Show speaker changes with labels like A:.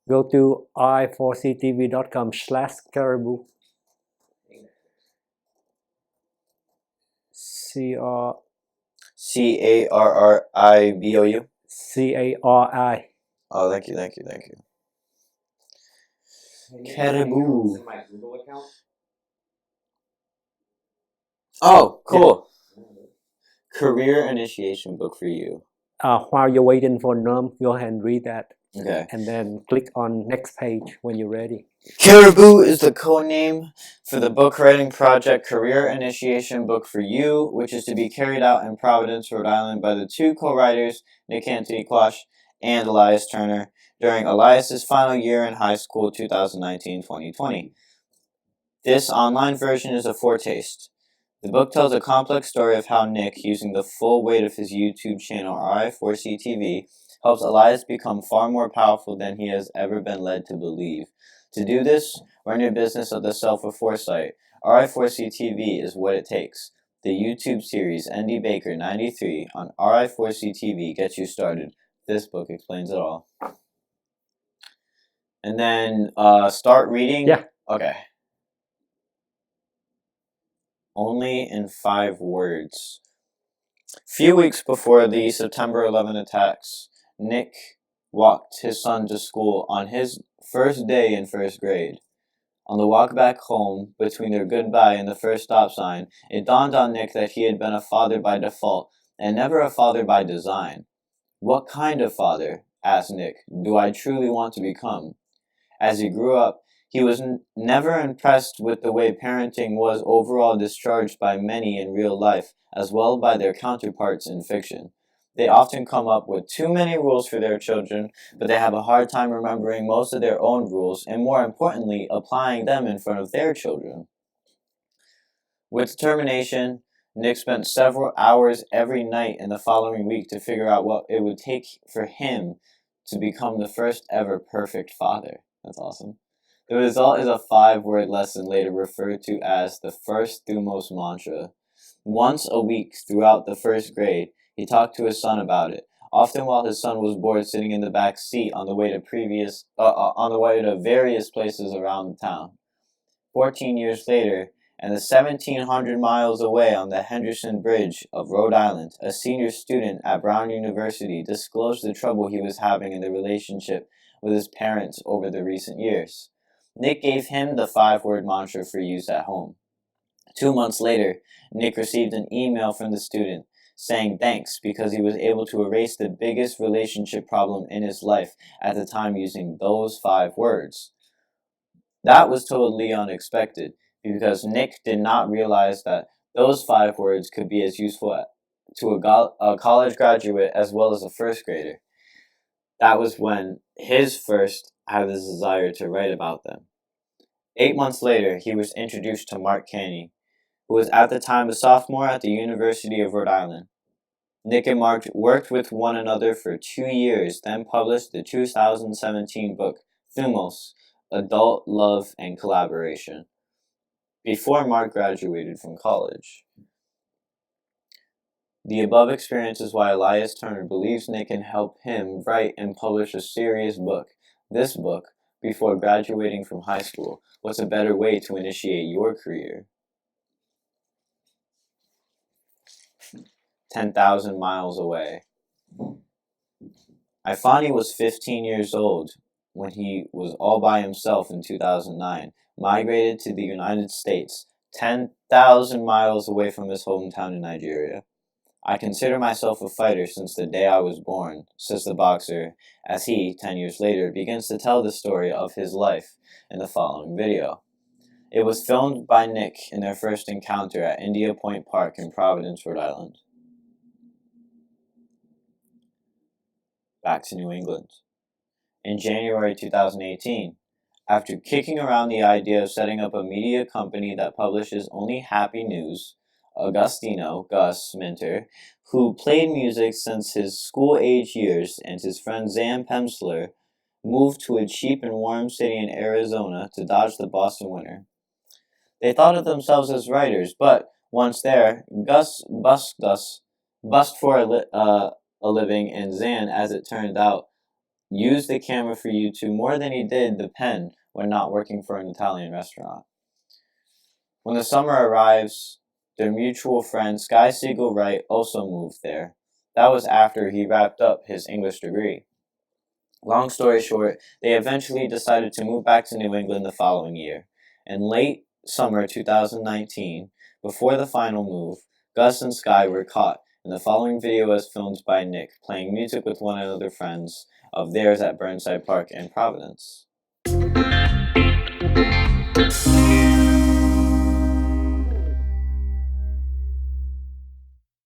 A: Go to i4ctv.com/caribou.
B: Caribou.
A: CARI.
B: Oh, thank you. Caribou.
A: In my Google account.
B: Oh, cool. Yeah. Career initiation book for you.
A: While you're waiting for Norm, go ahead and read that.
B: Okay.
A: And then click on next page when you're ready.
B: Caribou is the code name for the book writing project Career Initiation Book for You, which is to be carried out in Providence, Rhode Island by the two co-writers, Nick Anthony Quash and Elias Turner, during Elias's final year in high school 2019-2020. This online version is a foretaste. The book tells a complex story of how Nick, using the full weight of his YouTube channel RI4CTV, helps Elias become far more powerful than he has ever been led to believe. To do this, run your business of the self with foresight. RI4CTV is what it takes. The YouTube series NDBaker93 on RI4CTV gets you started. This book explains it all. And then start reading.
A: Yeah.
B: Okay. Only in 5 words. Few weeks before the September 11 attacks, Nick walked his son to school on his first day in first grade. On the walk back home, between their goodbye and the first stop sign, it dawned on Nick that he had been a father by default and never a father by design. What kind of father, asked Nick, do I truly want to become? As he grew up, he was never impressed with the way parenting was overall discharged by many in real life, as well by their counterparts in fiction. They often come up with too many rules for their children, but they have a hard time remembering most of their own rules, and more importantly, applying them in front of their children. With determination, Nick spent several hours every night in the following week to figure out what it would take for him to become the first ever perfect father. That's awesome. The result is a 5-word lesson later referred to as the First Thumos mantra. Once a week throughout the first grade, he talked to his son about it, often while his son was bored sitting in the back seat on the way to various places around the town. 14 years later, and 1,700 miles away on the Henderson Bridge of Rhode Island, a senior student at Brown University disclosed the trouble he was having in the relationship with his parents over the recent years. Nick gave him the 5-word mantra for use at home. 2 months later, Nick received an email from the student saying thanks because he was able to erase the biggest relationship problem in his life at the time using those 5 words. That was totally unexpected because Nick did not realize that those 5 words could be as useful to a college graduate as well as a first grader. That was when his first had the desire to write about them. 8 months later, he was introduced to Mark Canny, who was at the time a sophomore at the University of Rhode Island. Nick and Mark worked with one another for 2 years, then published the 2017 book, Thumos, Adult Love and Collaboration, before Mark graduated from college. The above experience is why Elias Turner believes Nick can help him write and publish a serious book. This book, before graduating from high school. What's a better way to initiate your career? 10,000 miles away. Ifani was 15 years old when he was all by himself in 2009, migrated to the United States, 10,000 miles away from his hometown in Nigeria. I consider myself a fighter since the day I was born, says the boxer, as he, 10 years later, begins to tell the story of his life in the following video. It was filmed by Nick in their first encounter at India Point Park in Providence, Rhode Island. Back to New England. In January 2018, after kicking around the idea of setting up a media company that publishes only happy news, Augustino, Gus Minter, who played music since his school-age years, and his friend Zan Pemsler moved to a cheap and warm city in Arizona to dodge the Boston winter. They thought of themselves as writers, but once there, Gus busked us bust for a living, and Zan, as it turned out, used the camera for YouTube more than he did the pen when not working for an Italian restaurant. When the summer arrives, their mutual friend Sky Siegel Wright also moved there. That was after he wrapped up his English degree. Long story short, they eventually decided to move back to New England the following year. In late summer 2019, before the final move, Gus and Sky were caught, and the following video was filmed by Nick playing music with one of their friends of theirs at Burnside Park in Providence.